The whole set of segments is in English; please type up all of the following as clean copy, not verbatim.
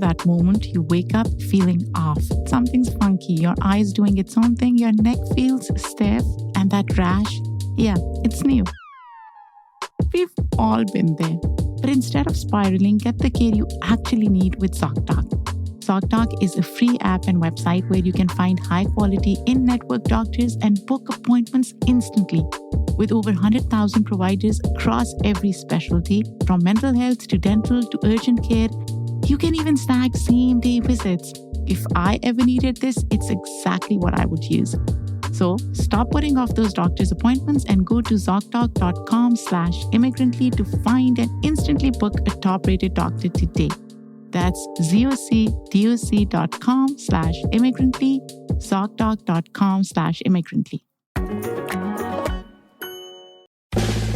that moment you wake up feeling off. Something's funky, your eye's doing its own thing, your neck feels stiff, and that rash, yeah, it's new. We've all been there. But instead of spiraling, get the care you actually need with ZocDoc. ZocDoc is a free app and website where you can find high-quality in-network doctors and book appointments instantly. With over 100,000 providers across every specialty, from mental health to dental to urgent care, you can even snag same-day visits. If I ever needed this, it's exactly what I would use. So stop putting off those doctor's appointments and go to ZocDoc.com/immigrantly to find and instantly book a top-rated doctor today. That's ZocDoc.com/immigrantly, ZocDoc.com/immigrantly.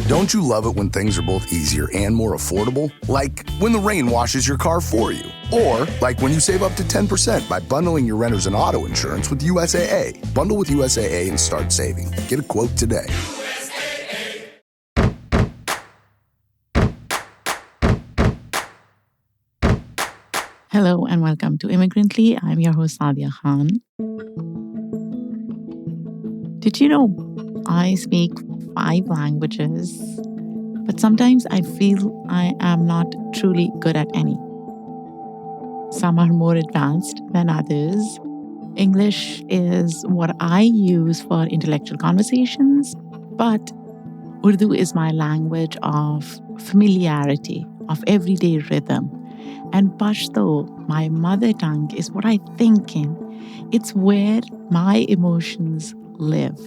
Don't you love it when things are both easier and more affordable? Like when the rain washes your car for you. Or like when you save up to 10% by bundling your renters and auto insurance with USAA. Bundle with USAA and start saving. Get a quote today. Hello and welcome to Immigrantly. I'm your host, Sadia Khan. Did you know I speak 5 languages, but sometimes I feel I am not truly good at any. Some are more advanced than others. English is what I use for intellectual conversations, but Urdu is my language of familiarity, of everyday rhythm. And Pashto, my mother tongue, is what I think in. It's where my emotions live.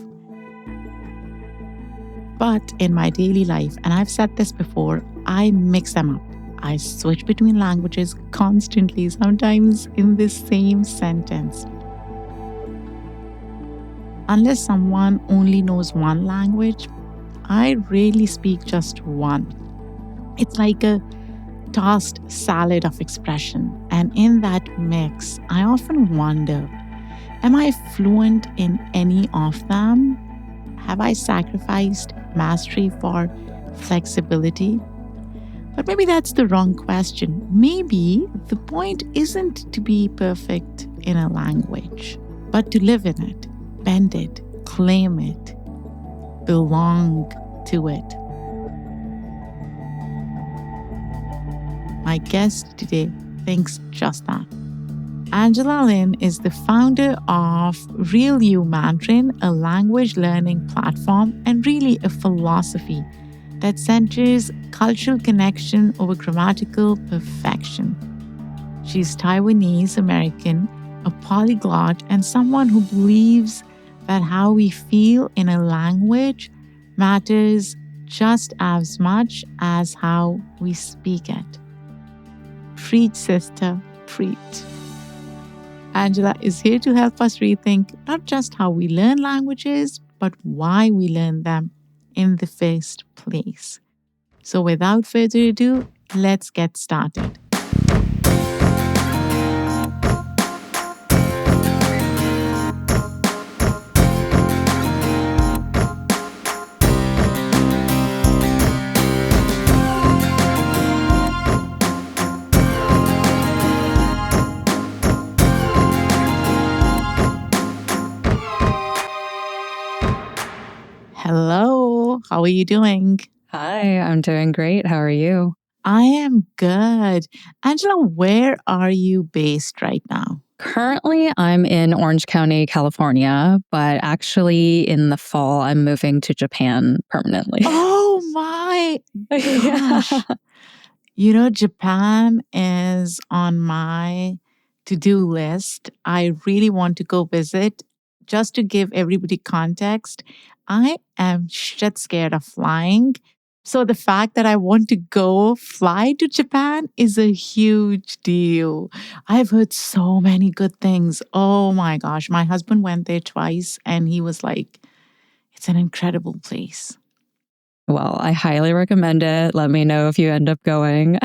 But in my daily life, and I've said this before, I mix them up. I switch between languages constantly, sometimes in the same sentence. Unless someone only knows one language, I rarely speak just one. It's like a tossed salad of expression. And in that mix, I often wonder, am I fluent in any of them? Have I sacrificed mastery for flexibility? But maybe that's the wrong question. Maybe the point isn't to be perfect in a language, but to live in it, bend it, claim it, belong to it. My guest today thinks just that. Angela Lin is the founder of Real You Mandarin, a language learning platform and really a philosophy that centers cultural connection over grammatical perfection. She's Taiwanese American, a polyglot, and someone who believes that how we feel in a language matters just as much as how we speak it. Preach, sister, preach. Angela is here to help us rethink not just how we learn languages, but why we learn them in the first place. So without further ado, let's get started. Hello, how are you doing? Hi, I'm doing great. How are you? I am good. Angela, where are you based right now? Currently, I'm in Orange County, California, but actually in the fall, I'm moving to Japan permanently. Oh my gosh. Yeah. You know, Japan is on my to-do list. I really want to go visit. Just to give everybody context, I am shit scared of flying. So the fact that I want to go fly to Japan is a huge deal. I've heard so many good things. Oh my gosh. My husband went there twice and he was like, it's an incredible place. Well, I highly recommend it. Let me know if you end up going.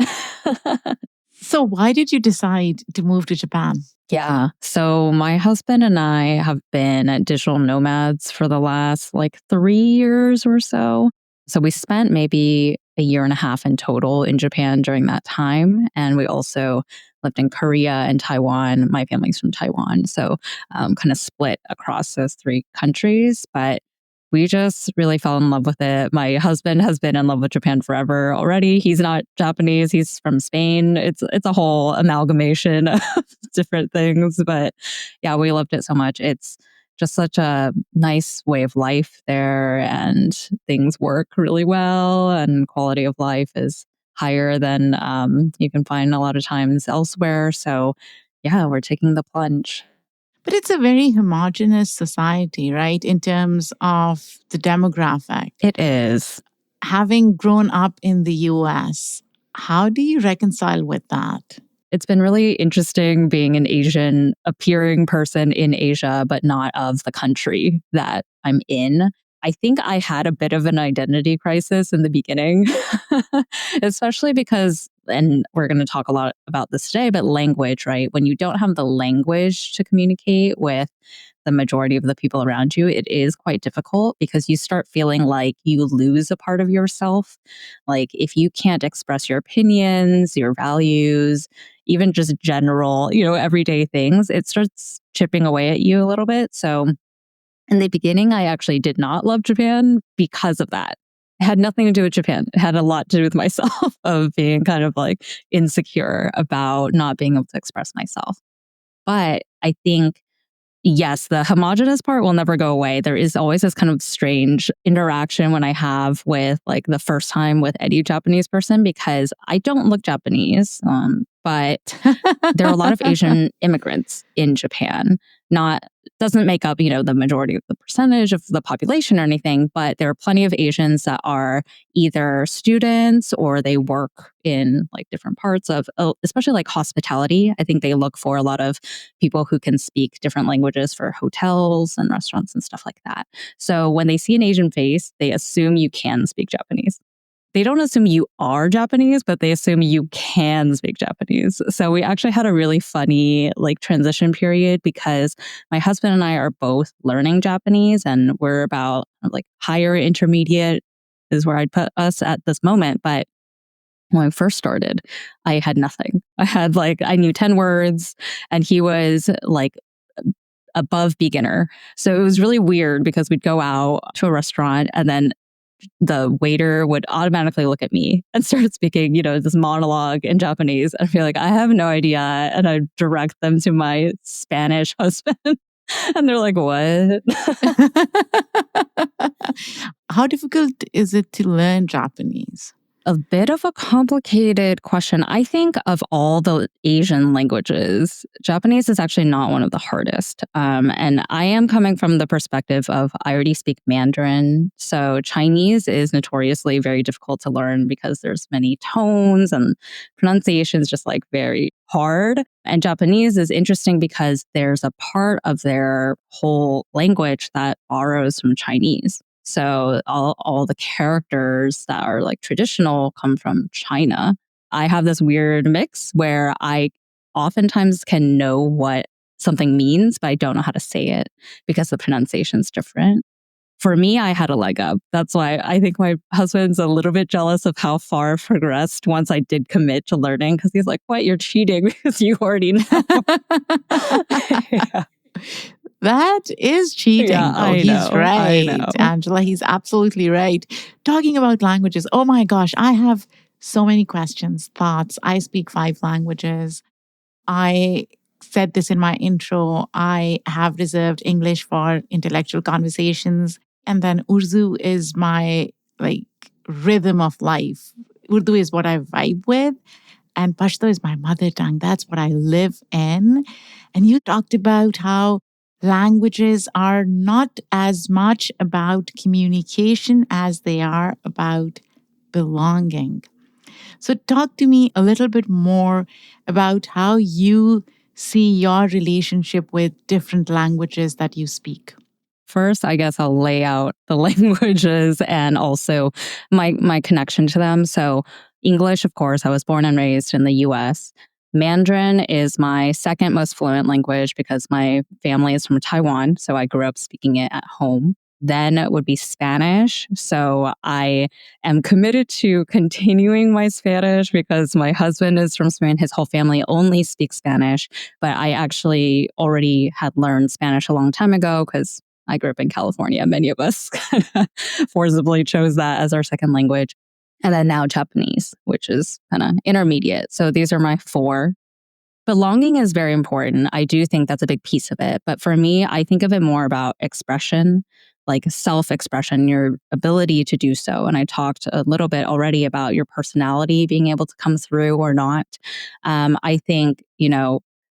So why did you decide to move to Japan? Yeah. So my husband and I have been digital nomads for the last 3 years or so. So we spent maybe a year and a half in total in Japan during that time. And we also lived in Korea and Taiwan. My family's from Taiwan. So kind of split across those three countries. But we just really fell in love with it. My husband has been in love with Japan forever already. He's not Japanese. He's from Spain. It's a whole amalgamation of different things. But yeah, we loved it so much. It's just such a nice way of life there, and things work really well, and quality of life is higher than you can find a lot of times elsewhere. So yeah, we're taking the plunge. But it's a very homogenous society, right? In terms of the demographic. It is. Having grown up in the US, how do you reconcile with that? It's been really interesting being an Asian appearing person in Asia, but not of the country that I'm in. I think I had a bit of an identity crisis in the beginning, especially because, and we're going to talk a lot about this today, but language, right? When you don't have the language to communicate with the majority of the people around you, it is quite difficult because you start feeling like you lose a part of yourself. Like if you can't express your opinions, your values, even just general, everyday things, it starts chipping away at you a little bit. So in the beginning, I actually did not love Japan because of that. It had nothing to do with Japan. It had a lot to do with myself of being kind of like insecure about not being able to express myself. But I think, yes, the homogenous part will never go away. There is always this kind of strange interaction when I have with like the first time with any Japanese person, because I don't look Japanese, but there are a lot of Asian immigrants in Japan. Doesn't make up, the majority of the percentage of the population or anything, but there are plenty of Asians that are either students or they work in like different parts of, especially like hospitality. I think they look for a lot of people who can speak different languages for hotels and restaurants and stuff like that. So when they see an Asian face, they assume you can speak Japanese. They don't assume you are Japanese, but they assume you can speak Japanese. So we actually had a really funny like transition period because my husband and I are both learning Japanese, and we're about like higher intermediate is where I'd put us at this moment. But when I first started, I had nothing. I knew 10 words, and he was like above beginner. So it was really weird because we'd go out to a restaurant and then the waiter would automatically look at me and start speaking, this monologue in Japanese. I feel like I have no idea. And I direct them to my Spanish husband. And they're like, what? How difficult is it to learn Japanese? A bit of a complicated question. I think of all the Asian languages, Japanese is actually not one of the hardest. And I am coming from the perspective of I already speak Mandarin. So Chinese is notoriously very difficult to learn because there's many tones and pronunciation is just like very hard. And Japanese is interesting because there's a part of their whole language that borrows from Chinese. So all the characters that are like traditional come from China. I have this weird mix where I oftentimes can know what something means, but I don't know how to say it because the pronunciation's different. For me, I had a leg up. That's why I think my husband's a little bit jealous of how far I've progressed once I did commit to learning, because he's like, what, you're cheating because you already know. Yeah. That is cheating. Yeah, He's right, I know. Angela. He's absolutely right. Talking about languages, oh my gosh, I have so many questions, thoughts. I speak 5 languages. I said this in my intro. I have reserved English for intellectual conversations. And then Urdu is my like rhythm of life. Urdu is what I vibe with. And Pashto is my mother tongue. That's what I live in. And you talked about how languages are not as much about communication as they are about belonging. So, talk to me a little bit more about how you see your relationship with different languages that you speak. First, I guess I'll lay out the languages and also my connection to them. So, English, of course, I was born and raised in the US. Mandarin is my second most fluent language because my family is from Taiwan. So, I grew up speaking it at home. then it would be Spanish. So I am committed to continuing my Spanish because my husband is from Spain. His whole family only speaks Spanish, but I actually already had learned Spanish a long time ago because I grew up in California. Many of us forcibly chose that as our second language. And then now Japanese, which is kind of intermediate. So these are my 4. Belonging is very important. I do think that's a big piece of it. But for me, I think of it more about expression, like self-expression, your ability to do so. And I talked a little bit already about your personality being able to come through or not. I think,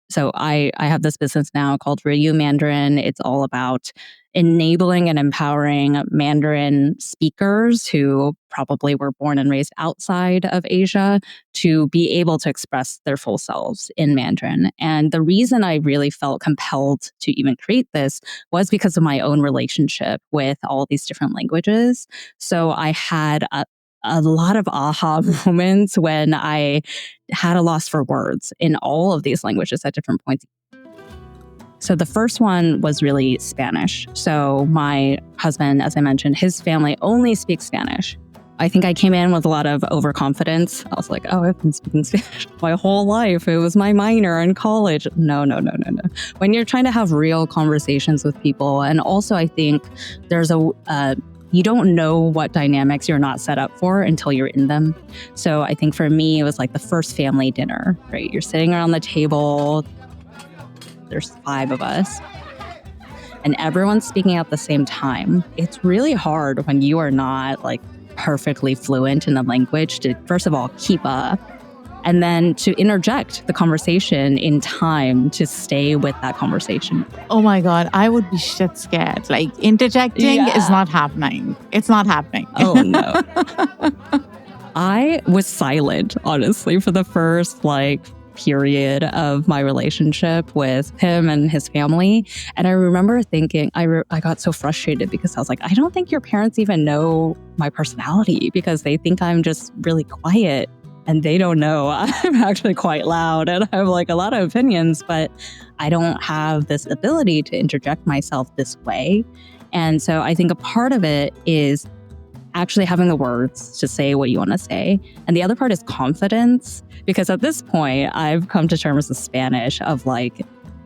so I have this business now called Ryu Mandarin. It's all about enabling and empowering Mandarin speakers who probably were born and raised outside of Asia to be able to express their full selves in Mandarin. And the reason I really felt compelled to even create this was because of my own relationship with all these different languages. So I had a lot of aha moments when I had a loss for words in all of these languages at different points. So the first one was really Spanish. So my husband, as I mentioned, his family only speaks Spanish. I think I came in with a lot of overconfidence. I was like, oh, I've been speaking Spanish my whole life. It was my minor in college. No. When you're trying to have real conversations with people, and also I think there's you don't know what dynamics you're not set up for until you're in them. So I think for me, it was like the first family dinner, right? You're sitting around the table. There's 5 of us. And everyone's speaking at the same time. It's really hard when you are not like perfectly fluent in the language to, first of all, keep up, and then to interject the conversation in time to stay with that conversation. Oh my God, I would be shit scared. Like interjecting is not happening. It's not happening. Oh no. I was silent, honestly, for the first period of my relationship with him and his family. And I remember thinking, I got so frustrated because I was like, I don't think your parents even know my personality because they think I'm just really quiet. And they don't know I'm actually quite loud and I have a lot of opinions, but I don't have this ability to interject myself this way. And so I think a part of it is actually having the words to say what you want to say. And the other part is confidence, because at this point, I've come to terms with Spanish of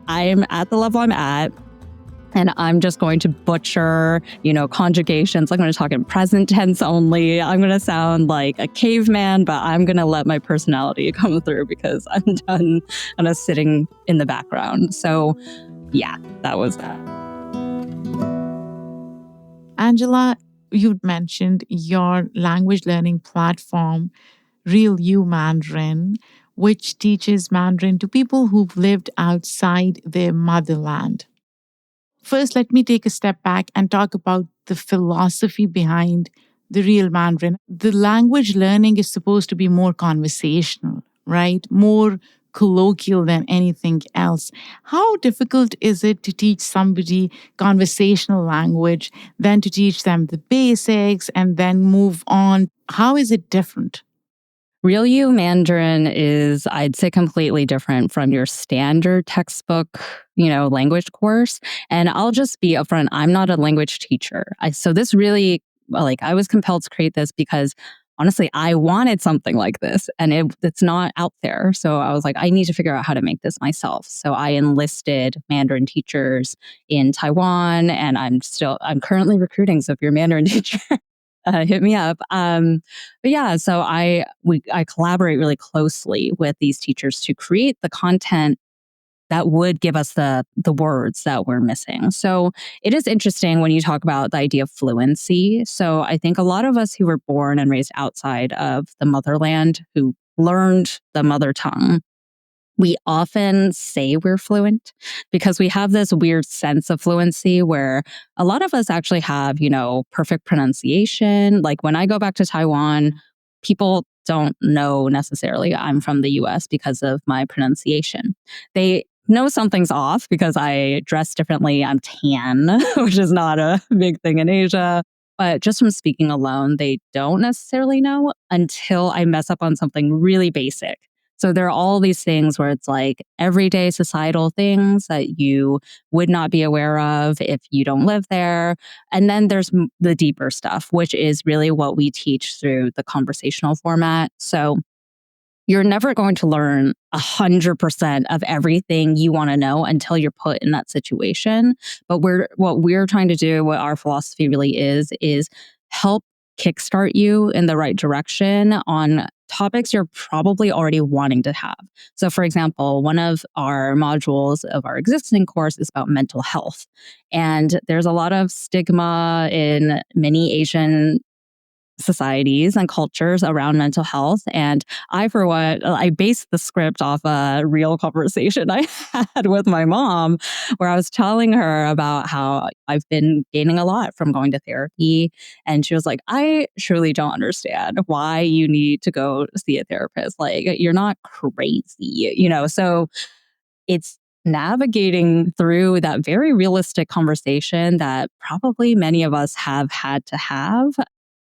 I'm at the level I'm at, and I'm just going to butcher, conjugations. I'm going to talk in present tense only. I'm going to sound like a caveman, but I'm going to let my personality come through because I'm done kind of sitting in the background. So yeah, that was that. Angela, you'd mentioned your language learning platform, Real You Mandarin, which teaches Mandarin to people who've lived outside their motherland. First, let me take a step back and talk about the philosophy behind the Real Mandarin. The language learning is supposed to be more conversational, right? More colloquial than anything else. How difficult is it to teach somebody conversational language, then to teach them the basics and then move on? How is it different? Real You Mandarin is, I'd say, completely different from your standard textbook, language course. And I'll just be upfront, I'm not a language teacher. So this really, I was compelled to create this because honestly, I wanted something like this and it's not out there. So I was like, I need to figure out how to make this myself. So I enlisted Mandarin teachers in Taiwan, and I'm currently recruiting. So if you're a Mandarin teacher, hit me up. But yeah, so I collaborate really closely with these teachers to create the content that would give us the words that we're missing. So it is interesting when you talk about the idea of fluency. So I think a lot of us who were born and raised outside of the motherland, who learned the mother tongue, we often say we're fluent because we have this weird sense of fluency where a lot of us actually have, perfect pronunciation. Like when I go back to Taiwan, people don't know necessarily I'm from the US because of my pronunciation. They know something's off because I dress differently. I'm tan, which is not a big thing in Asia. But just from speaking alone, they don't necessarily know until I mess up on something really basic. So there are all these things where it's like everyday societal things that you would not be aware of if you don't live there. And then there's the deeper stuff, which is really what we teach through the conversational format. So you're never going to learn 100% of everything you want to know until you're put in that situation. But what we're trying to do, what our philosophy really is help kickstart you in the right direction on topics you're probably already wanting to have. So, for example, one of our modules of our existing course is about mental health. And there's a lot of stigma in many Asian societies and cultures around mental health. And I, for one, I based the script off a real conversation I had with my mom, where I was telling her about how I've been gaining a lot from going to therapy. And she was like, I truly don't understand why you need to go see a therapist. Like, you're not crazy. So it's navigating through that very realistic conversation that probably many of us have had to have.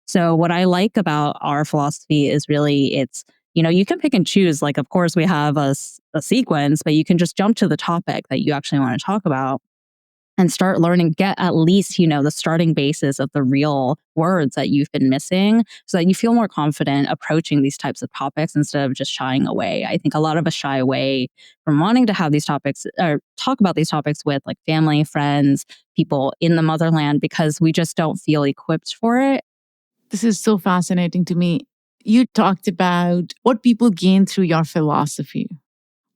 So what I like about our philosophy is really you can pick and choose. Like, of course, we have a sequence, but you can just jump to the topic that you actually want to talk about and start learning, get at least, the starting basis of the real words that you've been missing so that you feel more confident approaching these types of topics instead of just shying away. I think a lot of us shy away from wanting to have these topics or talk about these topics with like family, friends, people in the motherland because we just don't feel equipped for it. This is so fascinating to me. You talked about what people gain through your philosophy.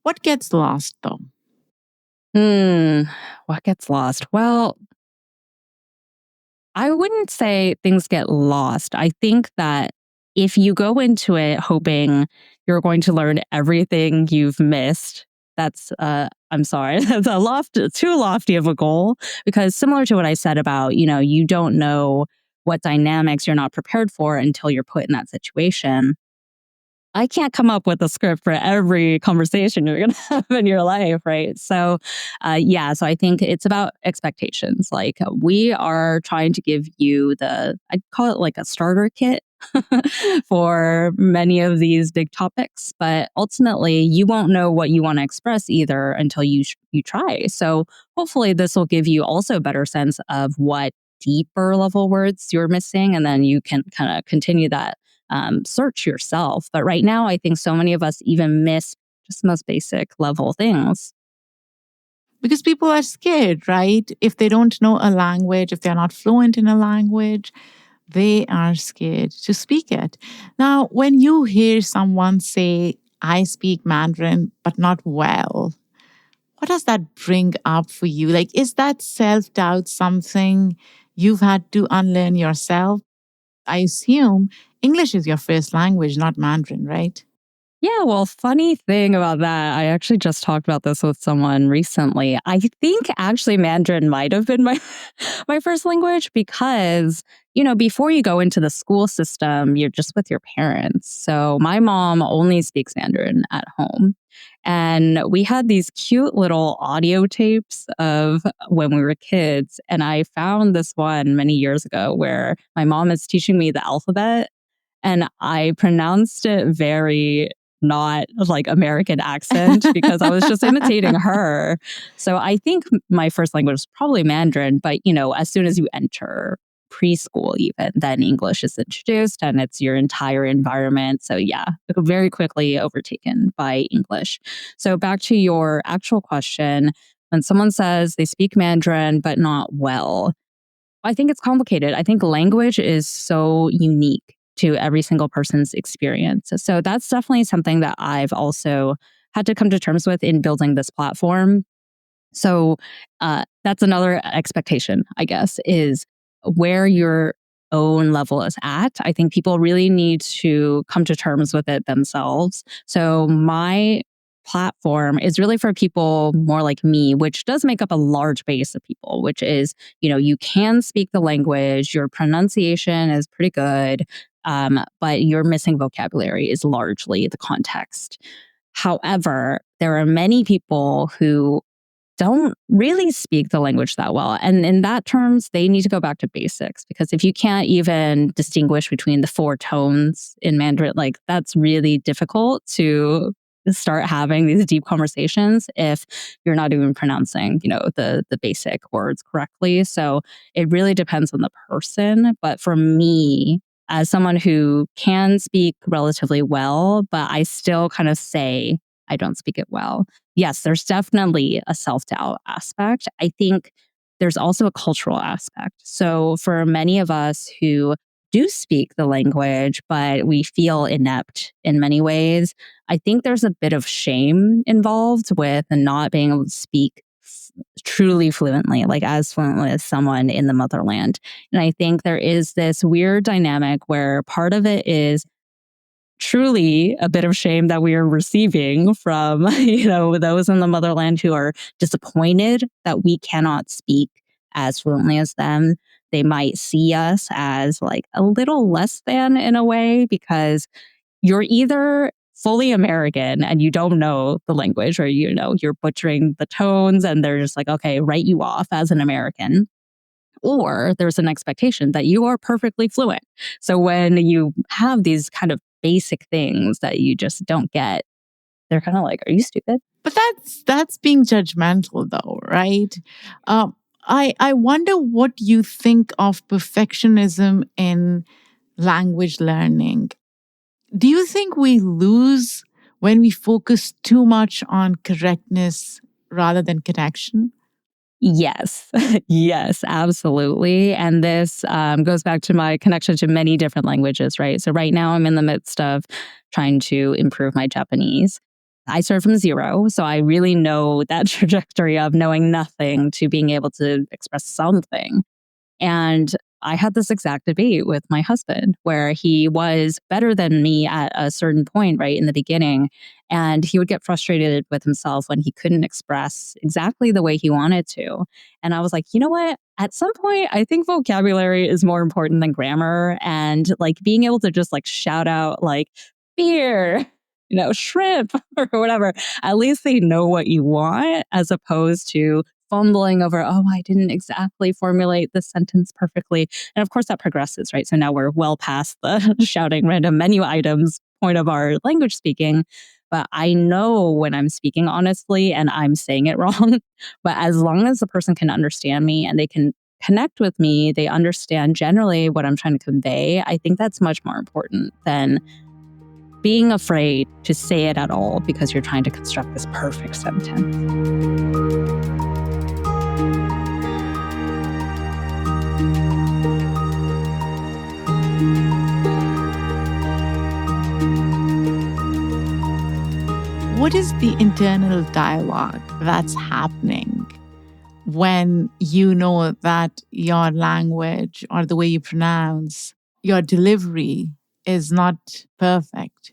What gets lost, though? What gets lost? Well, I wouldn't say things get lost. I think that if you go into it hoping you're going to learn everything you've missed, I'm sorry, that's too lofty of a goal. Because similar to what I said about, you don't know what dynamics you're not prepared for until you're put in that situation. I can't come up with a script for every conversation you're going to have in your life, right? So, so I think it's about expectations. Like we are trying to give you I'd call it like a starter kit for many of these big topics, but ultimately you won't know what you want to express either until you try. So hopefully this will give you also a better sense of what deeper level words you're missing, and then you can kind of continue that search yourself. But right now, I think so many of us even miss just the most basic level things. Because people are scared, right? If they don't know a language, if they're not fluent in a language, they are scared to speak it. Now, when you hear someone say, I speak Mandarin, but not well, what does that bring up for you? Like, is that self doubt something you've had to unlearn yourself? I assume English is your first language, not Mandarin, right? Yeah, well, funny thing about that, I actually just talked about this with someone recently. I think actually Mandarin might have been my my first language because, before you go into the school system, you're just with your parents. So my mom only speaks Mandarin at home. And we had these cute little audio tapes of when we were kids. And I found this one many years ago where my mom is teaching me the alphabet and I pronounced it very not like American accent because I was just imitating her. So I think my first language was probably Mandarin, but as soon as you enter preschool even, then English is introduced and it's your entire environment. So yeah, very quickly overtaken by English. So back to your actual question, when someone says they speak Mandarin but not well, I think it's complicated. I think language is so unique to every single person's experience. So that's definitely something that I've also had to come to terms with in building this platform. So that's another expectation, I guess, is where your own level is at. I think people really need to come to terms with it themselves. So my platform is really for people more like me, which does make up a large base of people, which is, you can speak the language, your pronunciation is pretty good, but your missing vocabulary is largely the context. However, there are many people who don't really speak the language that well. And in that terms, they need to go back to basics because if you can't even distinguish between the four tones in Mandarin, like that's really difficult to start having these deep conversations if you're not even pronouncing, the basic words correctly. So it really depends on the person. But for me, as someone who can speak relatively well, but I still kind of say I don't speak it well. Yes, there's definitely a self-doubt aspect. I think there's also a cultural aspect. So for many of us who do speak the language, but we feel inept in many ways, I think there's a bit of shame involved with not being able to speak truly fluently, like as fluently as someone in the motherland. And I think there is this weird dynamic where part of it is truly a bit of shame that we are receiving from, those in the motherland who are disappointed that we cannot speak as fluently as them. They might see us as like a little less than in a way because you're either fully American and you don't know the language, or you're butchering the tones and they're just like, okay, write you off as an American, or there's an expectation that you are perfectly fluent. So when you have these kind of basic things that you just don't get, they're kind of like, are you stupid? But that's being judgmental, though, right? I wonder what you think of perfectionism in language learning. Do you think we lose when we focus too much on correctness rather than connection? Yes, yes, absolutely. And this goes back to my connection to many different languages, right? So, right now, I'm in the midst of trying to improve my Japanese. I started from zero. So, I really know that trajectory of knowing nothing to being able to express something. And I had this exact debate with my husband where he was better than me at a certain point, right in the beginning. And he would get frustrated with himself when he couldn't express exactly the way he wanted to. And I was like, you know what? At some point, I think vocabulary is more important than grammar. And like being able to just like shout out, like, beer, shrimp or whatever, at least they know what you want as opposed to fumbling over, oh, I didn't exactly formulate the sentence perfectly. And of course, that progresses, right? So now we're well past the shouting random menu items point of our language speaking. But I know when I'm speaking honestly and I'm saying it wrong. But as long as the person can understand me and they can connect with me, they understand generally what I'm trying to convey. I think that's much more important than being afraid to say it at all because you're trying to construct this perfect sentence. What is the internal dialogue that's happening when you know that your language or the way you pronounce, your delivery is not perfect?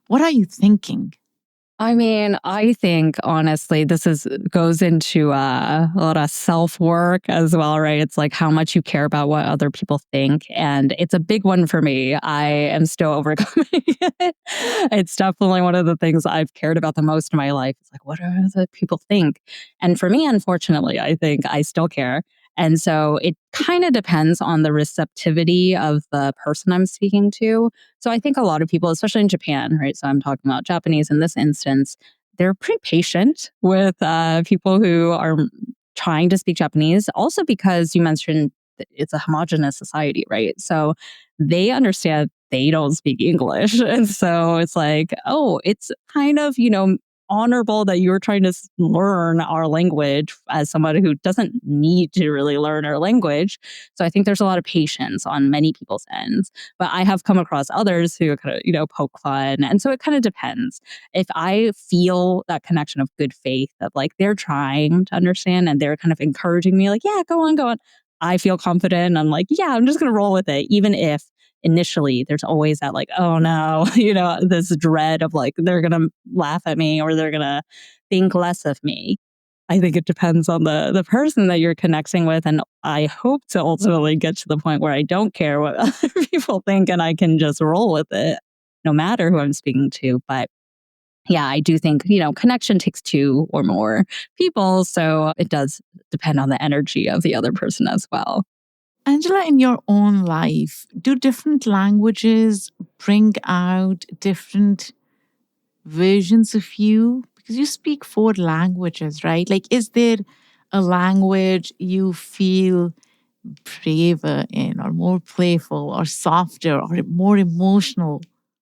What are you thinking? I mean, I think honestly, goes into a lot of self work as well, right? It's like how much you care about what other people think, and it's a big one for me. I am still overcoming it. It's definitely one of the things I've cared about the most in my life. It's like, what do other people think? And for me, unfortunately, I think I still care. And so it kind of depends on the receptivity of the person I'm speaking to. So I think a lot of people, especially in Japan, right? So I'm talking about Japanese in this instance, they're pretty patient with people who are trying to speak Japanese. Also because you mentioned that it's a homogenous society, right? So they understand they don't speak English. And so it's like, oh, it's kind of, honorable that you're trying to learn our language as somebody who doesn't need to really learn our language. So I think there's a lot of patience on many people's ends. But I have come across others who kind of, poke fun. And so it kind of depends. If I feel that connection of good faith of like they're trying to understand and they're kind of encouraging me, like, yeah, go on, go on. I feel confident. I'm like, yeah, I'm just going to roll with it, even if initially there's always that like, oh no, this dread of like, they're going to laugh at me or they're going to think less of me. I think it depends on the person that you're connecting with. And I hope to ultimately get to the point where I don't care what other people think and I can just roll with it, no matter who I'm speaking to. But yeah, I do think, connection takes two or more people. So it does depend on the energy of the other person as well. Angela, in your own life, do different languages bring out different versions of you? Because you speak 4 languages, right? Like, is there a language you feel braver in, or more playful, or softer, or more emotional?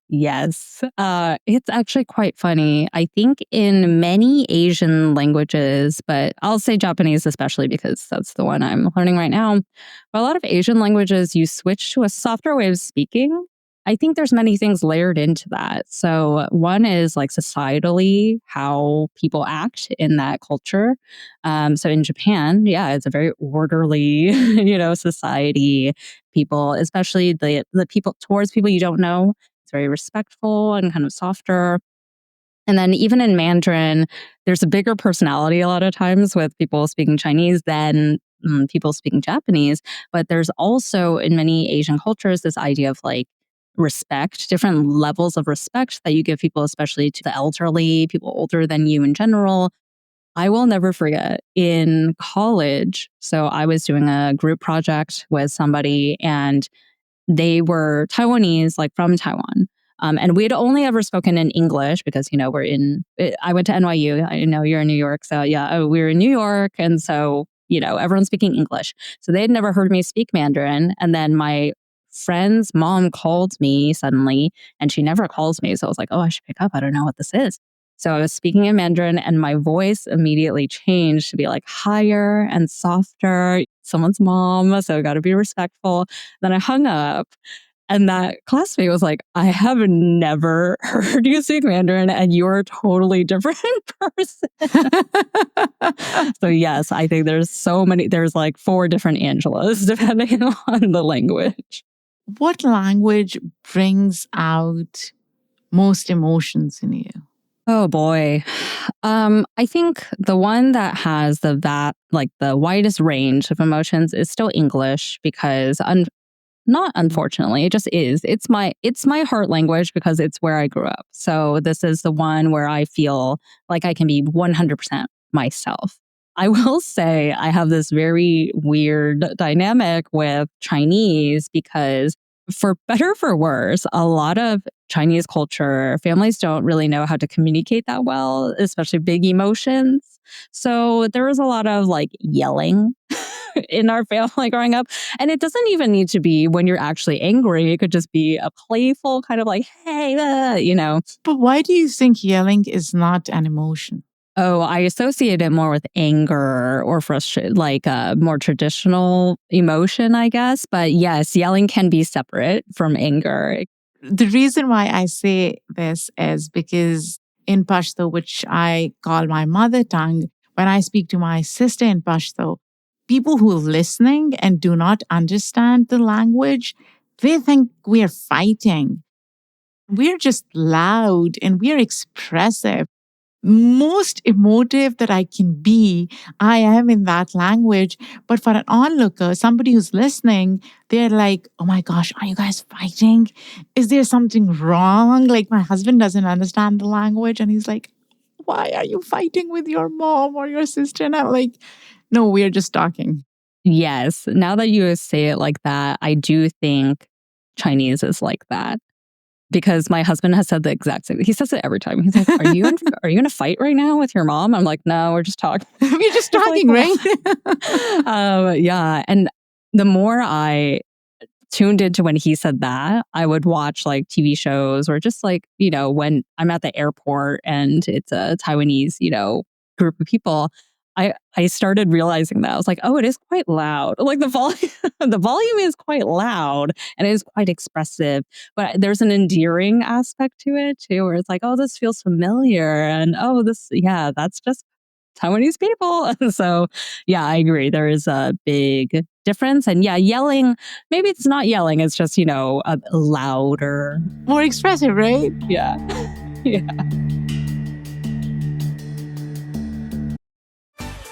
Yes. It's actually quite funny. I think in many Asian languages, but I'll say Japanese especially because that's the one I'm learning right now. But a lot of Asian languages, you switch to a softer way of speaking. I think there's many things layered into that. So one is like societally how people act in that culture. So in Japan, yeah, it's a very orderly, society. People, especially the people towards people you don't know, it's very respectful and kind of softer. And then even in Mandarin, there's a bigger personality a lot of times with people speaking Chinese than people speaking Japanese. But there's also in many Asian cultures this idea of like respect, different levels of respect that you give people, especially to the elderly, people older than you in general. I will never forget in college. So I was doing a group project with somebody and they were Taiwanese, like from Taiwan. And we had only ever spoken in English because, I went to NYU. I know you're in New York. So, yeah, we were in New York. And so, everyone's speaking English. So they had never heard me speak Mandarin. And then my friend's mom called me suddenly and she never calls me. So I was like, oh, I should pick up. I don't know what this is. So I was speaking in Mandarin and my voice immediately changed to be like higher and softer. Someone's mom. So I got to be respectful. Then I hung up and that classmate was like, I have never heard you speak Mandarin and you're a totally different person. So yes, I think there's like 4 different Angelas depending on the language. What language brings out most emotions in you? Oh boy. I think the one that has the widest range of emotions is still English because not unfortunately, it just is. It's my heart language because it's where I grew up. So this is the one where I feel like I can be 100% myself. I will say I have this very weird dynamic with Chinese because for better or for worse, a lot of Chinese culture, families don't really know how to communicate that well, especially big emotions. So there was a lot of like yelling in our family growing up. And it doesn't even need to be when you're actually angry. It could just be a playful kind of like, hey. But why do you think yelling is not an emotion? Oh, I associate it more with anger or frustration, like a more traditional emotion, I guess. But yes, yelling can be separate from anger. The reason why I say this is because in Pashto, which I call my mother tongue, when I speak to my sister in Pashto, people who are listening and do not understand the language, they think we are fighting. We're just loud and we're expressive. Most emotive that I can be, I am in that language. But for an onlooker, somebody who's listening, they're like, oh my gosh, are you guys fighting? Is there something wrong? Like my husband doesn't understand the language and he's like, why are you fighting with your mom or your sister? And I'm like, no, we're just talking. Yes. Now that you say it like that, I do think Chinese is like that. Because my husband has said the exact same. He says it every time. He's like, "Are you in a fight right now with your mom?" I'm like, "No, we're just talking. We're just talking, right?" Yeah. And the more I tuned into when he said that, I would watch like TV shows or just like, when I'm at the airport and it's a Taiwanese, group of people. I started realizing that I was like, oh, it is quite loud. Like the volume, the volume is quite loud and it is quite expressive. But there's an endearing aspect to it too, where it's like, oh, this feels familiar, and oh, that's just Taiwanese people. And so, yeah, I agree. There is a big difference, and yeah, yelling. Maybe it's not yelling; it's just a louder, more expressive, right? Yeah, yeah.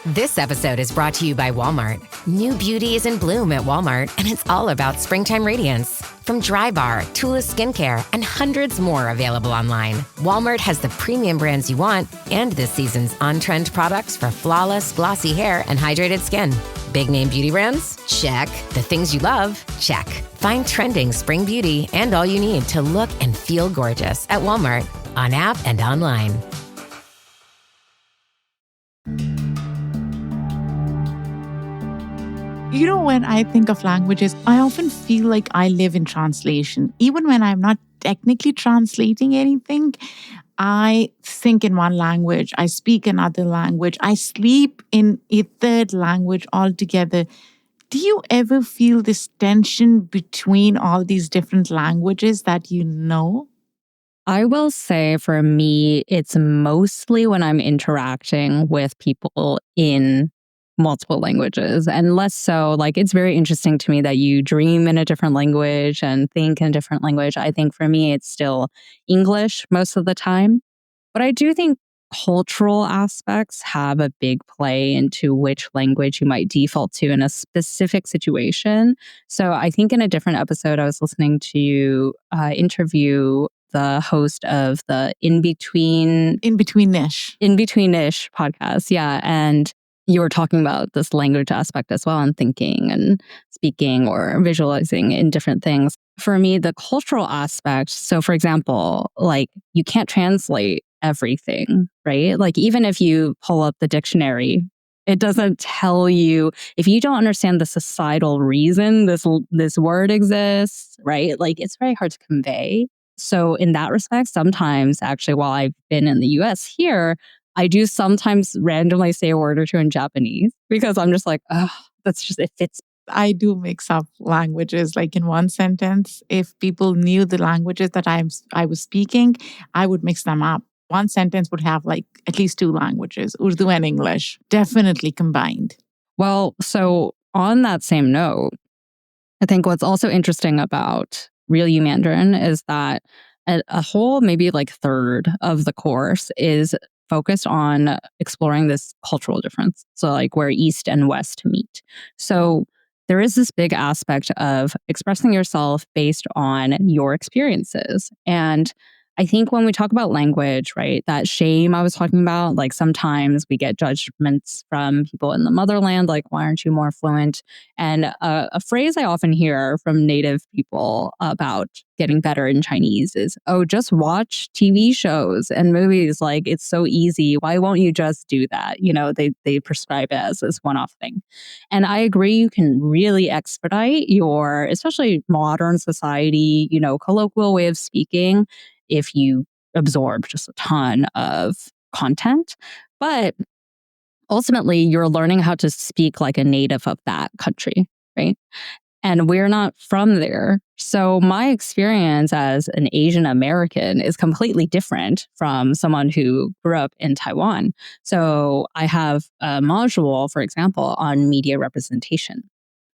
This episode is brought to you by Walmart. New beauty is in bloom at Walmart, and it's all about springtime radiance. From Drybar, Tula Skincare, and hundreds more available online, Walmart has the premium brands you want and this season's on-trend products for flawless, glossy hair and hydrated skin. Big name beauty brands? Check. The things you love? Check. Find trending spring beauty and all you need to look and feel gorgeous at Walmart. on app and online. You know, when I think of languages, I often feel like I live in translation. Even when I'm not technically translating anything, I think in one language, I speak another language, I sleep in a third language altogether. Do you ever feel this tension between all these different languages that you know? I will say for me, it's mostly when I'm interacting with people in multiple languages and less so like it's very interesting to me that you dream in a different language and think in a different language. I think for me, it's still English most of the time. But I do think cultural aspects have a big play into which language you might default to in a specific situation. So I think in a different episode, I was listening to interview the host of the In between niche. In Between-ish podcast. Yeah. And you were talking about this language aspect as well and thinking and speaking or visualizing in different things. For me, the cultural aspect, so for example, like you can't translate everything, right? Like even if you pull up the dictionary, it doesn't tell you if you don't understand the societal reason this word exists, right? Like it's very hard to convey. So in that respect, sometimes actually while I've been in the US here, I do sometimes randomly say a word or two in Japanese because I'm just like, oh, that's just, it fits. I do mix up languages. Like in one sentence, if people knew the languages that I was speaking, I would mix them up. One sentence would have like at least two languages, Urdu and English, definitely combined. Well, so on that same note, I think what's also interesting about Real U Mandarin is that a whole maybe like third of the course is focused on exploring this cultural difference. So like where East and West meet. So there is this big aspect of expressing yourself based on your experiences. And I think when we talk about language, right, that shame I was talking about, like sometimes we get judgments from people in the motherland, like, why aren't you more fluent? And a phrase I often hear from native people about getting better in Chinese is, oh, just watch TV shows and movies. Like, it's so easy. Why won't you just do that? You know, they prescribe it as this one-off thing. And I agree, you can really expedite your, especially modern society, you know, colloquial way of speaking if you absorb just a ton of content. But ultimately, you're learning how to speak like a native of that country, right? And we're not from there. So my experience as an Asian American is completely different from someone who grew up in Taiwan. So I have a module, for example, on media representation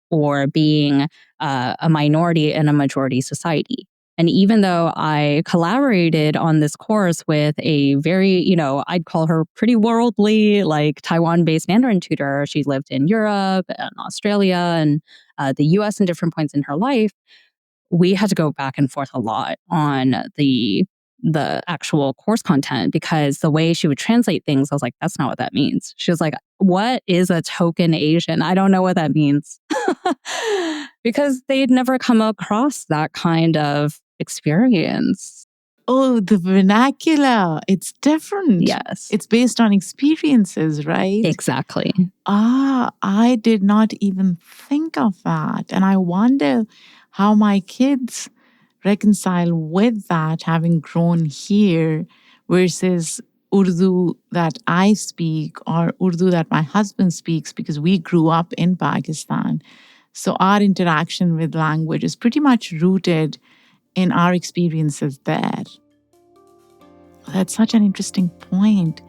or being a minority in a majority society. And even though I collaborated on this course with a very, you know, I'd call her pretty worldly, like Taiwan-based Mandarin tutor, she lived in Europe and Australia and the US in different points in her life, we had to go back and forth a lot on the actual course content because the way she would translate things, I was like, that's not what that means. She was like, what is a token Asian? I don't know what that means. Because they'd never come across that kind of experience. Oh, the vernacular. It's different. Yes. It's based on experiences, right? Exactly. I did not even think of that. And I wonder how my kids reconcile with that, having grown here versus Urdu that I speak or Urdu that my husband speaks because we grew up in Pakistan. So our interaction with language is pretty much rooted in our experiences there. That's such an interesting point.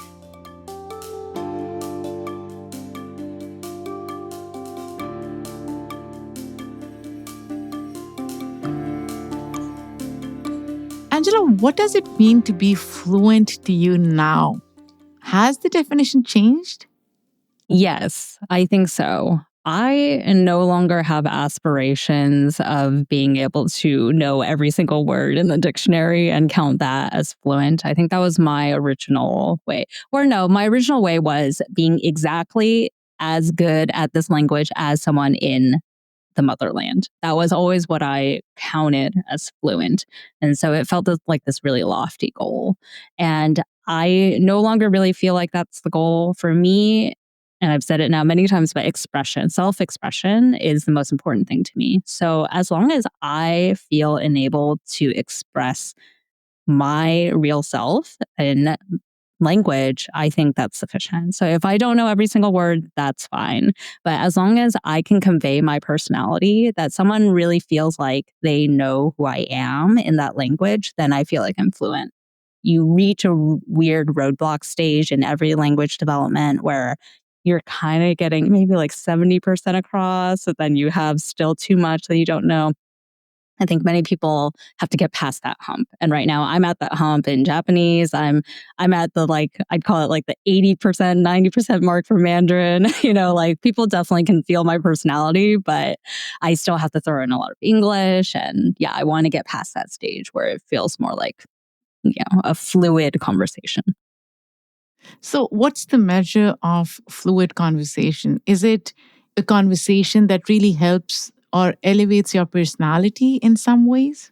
Angela, what does it mean to be fluent to you now? Has the definition changed? Yes, I think so. I no longer have aspirations of being able to know every single word in the dictionary and count that as fluent. I think that was my original way. Or no, my original way was being exactly as good at this language as someone in the motherland. That was always what I counted as fluent. And so it felt like this really lofty goal. And I no longer really feel like that's the goal for me. And I've said it now many times, but expression, self expression is the most important thing to me. So as long as I feel enabled to express my real self in language, I think that's sufficient. So if I don't know every single word, that's fine. But as long as I can convey my personality, that someone really feels like they know who I am in that language, then I feel like I'm fluent. You reach a weird roadblock stage in every language development where you're kind of getting maybe like 70% across, but then you have still too much that you don't know. I think many people have to get past that hump. And right now I'm at that hump in Japanese. I'm at the I'd call it like the 80%, 90% mark for Mandarin. Like people definitely can feel my personality, but I still have to throw in a lot of English. And yeah, I want to get past that stage where it feels more like, a fluid conversation. So, what's the measure of fluid conversation? Is it a conversation that really helps or elevates your personality in some ways?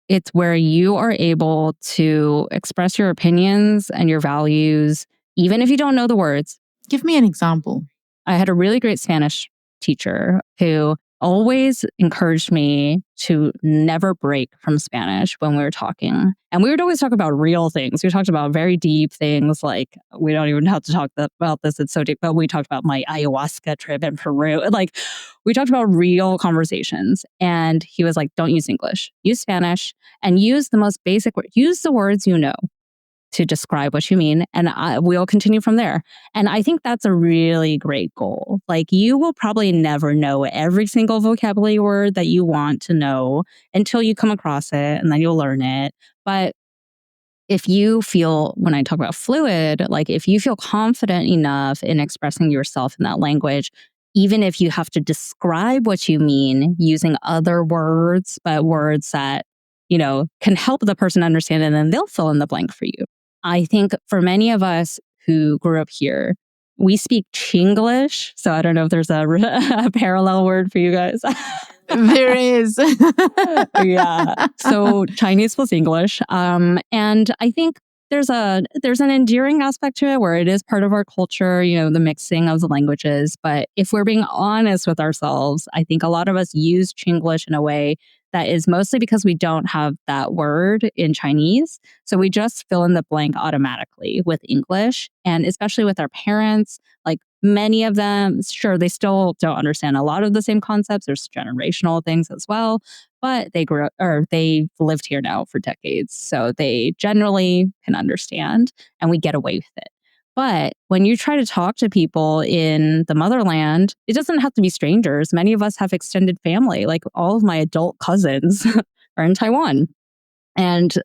It's where you are able to express your opinions and your values, even if you don't know the words. Give me an example. I had a really great Spanish teacher who always encouraged me to never break from Spanish when we were talking. And we would always talk about real things. We talked about very deep things, like we don't even have to talk about this. It's so deep. But we talked about my ayahuasca trip in Peru. Like we talked about real conversations. And he was like, don't use English, use Spanish and use the most basic word. Use the words you know to describe what you mean. And we'll continue from there. And I think that's a really great goal. Like you will probably never know every single vocabulary word that you want to know until you come across it and then you'll learn it. But if you feel, when I talk about fluid, like if you feel confident enough in expressing yourself in that language, even if you have to describe what you mean using other words, but words that, can help the person understand, and then they'll fill in the blank for you. I think for many of us who grew up here, we speak Chinglish. So I don't know if there's a parallel word for you guys. There is. Yeah. So Chinese plus English. And I think there's an endearing aspect to it where it is part of our culture, the mixing of the languages. But if we're being honest with ourselves, I think a lot of us use Chinglish in a way that is mostly because we don't have that word in Chinese. So we just fill in the blank automatically with English. And especially with our parents, like many of them, sure, they still don't understand a lot of the same concepts. There's generational things as well, but they grew up or they've lived here now for decades. So they generally can understand and we get away with it. But when you try to talk to people in the motherland, it doesn't have to be strangers. Many of us have extended family. Like all of my adult cousins are in Taiwan. And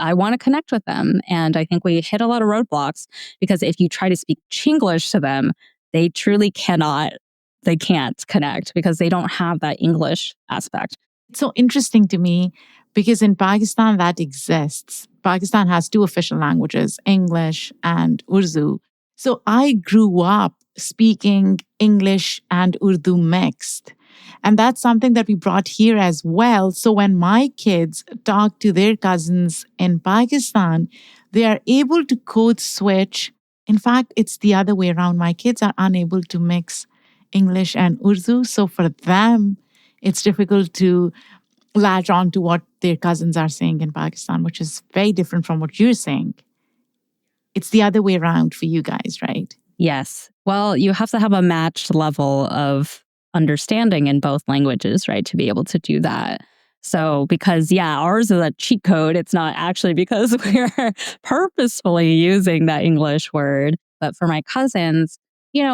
I want to connect with them. And I think we hit a lot of roadblocks because if you try to speak Chinglish to them, they truly they can't connect because they don't have that English aspect. It's so interesting to me because in Pakistan that exists. Pakistan has two official languages, English and Urdu. So I grew up speaking English and Urdu mixed. And that's something that we brought here as well. So when my kids talk to their cousins in Pakistan, they are able to code switch. In fact, it's the other way around. My kids are unable to mix English and Urdu. So for them, it's difficult to latch on to what their cousins are saying in Pakistan, which is very different from what you're saying. It's the other way around for you guys, right? Yes. Well, you have to have a matched level of understanding in both languages, right, to be able to do that. So, because, ours is a cheat code. It's not actually because we're purposefully using that English word. But for my cousins,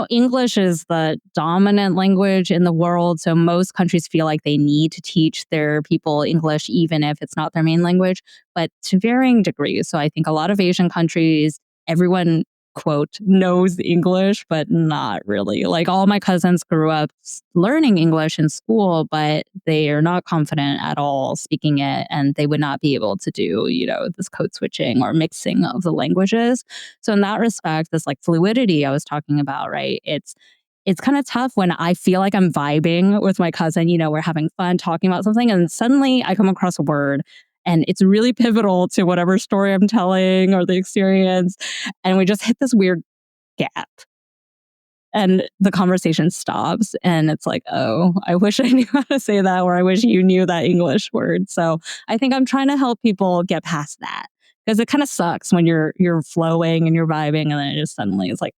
English is the dominant language in the world. So most countries feel like they need to teach their people English, even if it's not their main language, but to varying degrees. So I think a lot of Asian countries, everyone, quote, knows English, but not really. Like all my cousins grew up learning English in school, but they are not confident at all speaking it. And they would not be able to do, this code switching or mixing of the languages. So in that respect, this like fluidity I was talking about, right? it's kind of tough when I feel like I'm vibing with my cousin, we're having fun talking about something, and suddenly I come across a word and it's really pivotal to whatever story I'm telling or the experience. And we just hit this weird gap. And the conversation stops, and it's like, oh, I wish I knew how to say that, or I wish you knew that English word. So I think I'm trying to help people get past that, because it kind of sucks when you're flowing and you're vibing, and then it just suddenly it's like,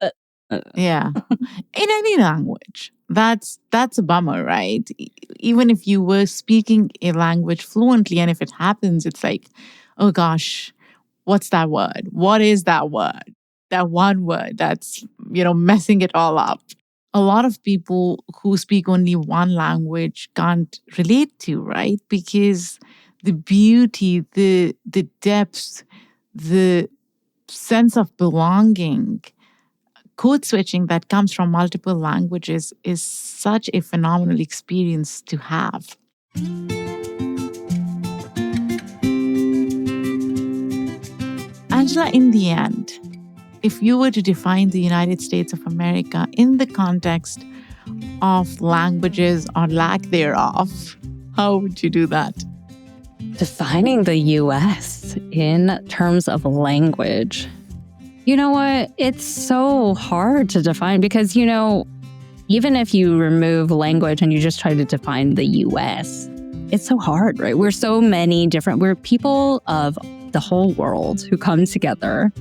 Yeah. In any language. That's a bummer, right? Even if you were speaking a language fluently, and if it happens, it's like, oh gosh, what's that word? What is that word? That one word that's, messing it all up. A lot of people who speak only one language can't relate to, right? Because the beauty, the depth, the sense of belonging, code switching that comes from multiple languages is such a phenomenal experience to have. Angela, in the end, if you were to define the United States of America in the context of languages or lack thereof, how would you do that? Defining the US in terms of language. You know what? It's so hard to define because, even if you remove language and you just try to define the US, it's so hard, right? We're so many different, we're people of the whole world who come together.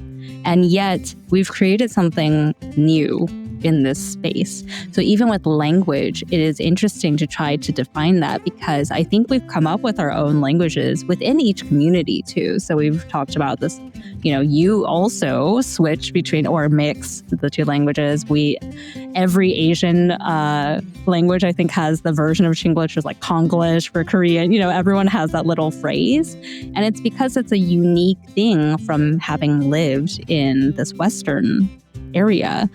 And yet we've created something new in this space. So even with language, it is interesting to try to define that, because I think we've come up with our own languages within each community too. So we've talked about this, you also switch between or mix the two languages. Every Asian language, I think, has the version of Chinglish, is like Konglish for Korean. Everyone has that little phrase. And it's because it's a unique thing from having lived in this Western area.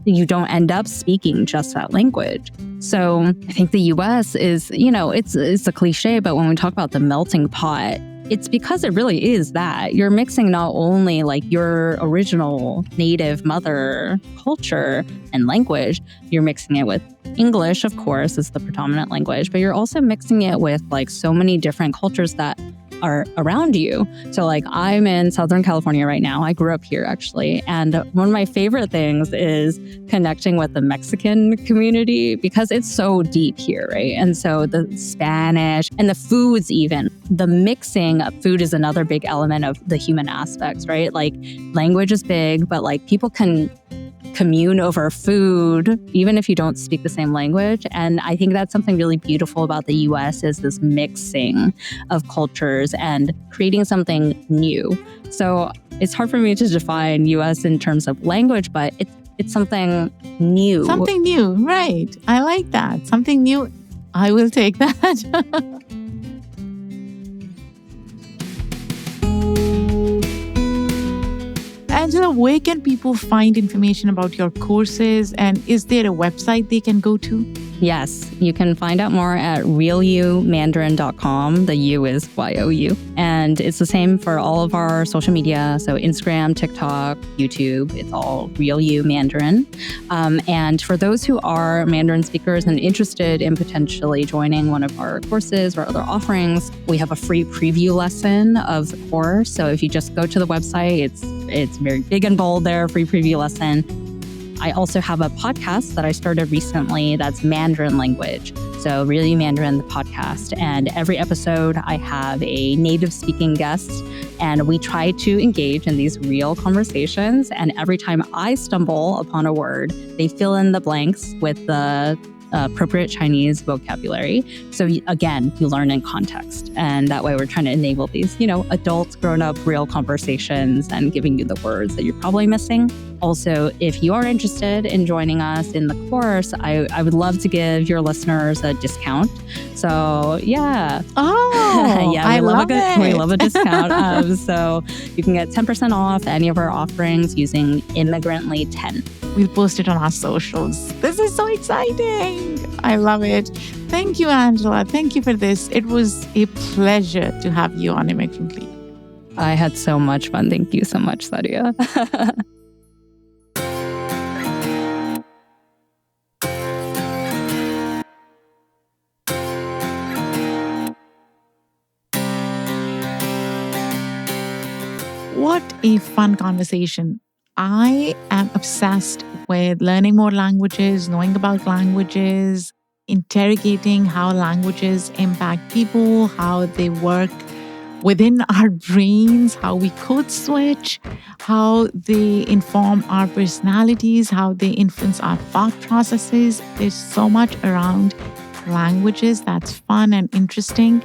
You don't end up speaking just that language. So I think the US is, it's a cliche, but when we talk about the melting pot, it's because it really is that. You're mixing not only like your original native mother culture and language, you're mixing it with English, of course, is the predominant language, but you're also mixing it with like so many different cultures that are around you. So like I'm in Southern California right now. I grew up here actually. And one of my favorite things is connecting with the Mexican community because it's so deep here, right? And so the Spanish and the foods even, the mixing of food is another big element of the human aspects, right? Like language is big, but like people can commune over food, even if you don't speak the same language. And I think that's something really beautiful about the US is this mixing of cultures and creating something new. So it's hard for me to define US in terms of language, but it's something new. Something new, right. I like that. Something new. I will take that. Angela, where can people find information about your courses, and is there a website they can go to? Yes, you can find out more at realumandarin.com. The U is YOU. And it's the same for all of our social media. So Instagram, TikTok, YouTube, it's all Real You Mandarin. And for those who are Mandarin speakers and interested in potentially joining one of our courses or other offerings, we have a free preview lesson of the course. So if you just go to the website, it's very big and bold there, free preview lesson. I also have a podcast that I started recently that's Mandarin language. So Really Mandarin, the podcast. And every episode I have a native speaking guest, and we try to engage in these real conversations. And every time I stumble upon a word, they fill in the blanks with the appropriate Chinese vocabulary. So again, you learn in context. And that way we're trying to enable these, adult, grown-up, real conversations and giving you the words that you're probably missing. Also, if you are interested in joining us in the course, I would love to give your listeners a discount. So yeah. Oh, yeah, we love a discount. So you can get 10% off any of our offerings using Immigrantly 10. We'll post it on our socials. This is so exciting. I love it. Thank you, Angela. Thank you for this. It was a pleasure to have you on Immigrantly. I had so much fun. Thank you so much, Sadia. What a fun conversation. I am obsessed with learning more languages, knowing about languages, interrogating how languages impact people, how they work within our brains, how we code switch, how they inform our personalities, how they influence our thought processes. There's so much around languages that's fun and interesting.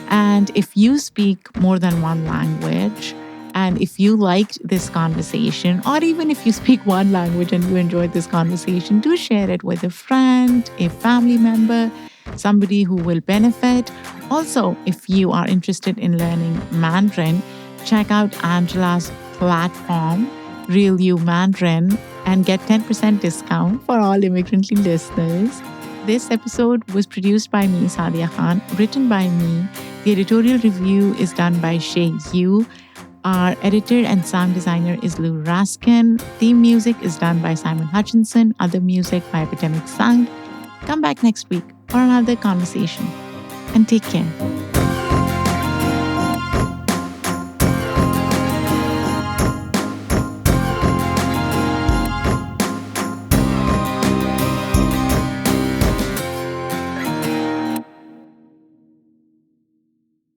And if you speak more than one language, and if you liked this conversation, or even if you speak one language and you enjoyed this conversation, do share it with a friend, a family member, somebody who will benefit. Also, if you are interested in learning Mandarin, check out Angela's platform, Real You Mandarin, and get 10% discount for all Immigrantly listeners. This episode was produced by me, Sadia Khan, written by me. The editorial review is done by Shay Yu. Our editor and sound designer is Lou Raskin. Theme music is done by Simon Hutchinson. Other music by Epidemic Sound. Come back next week for another conversation. And take care.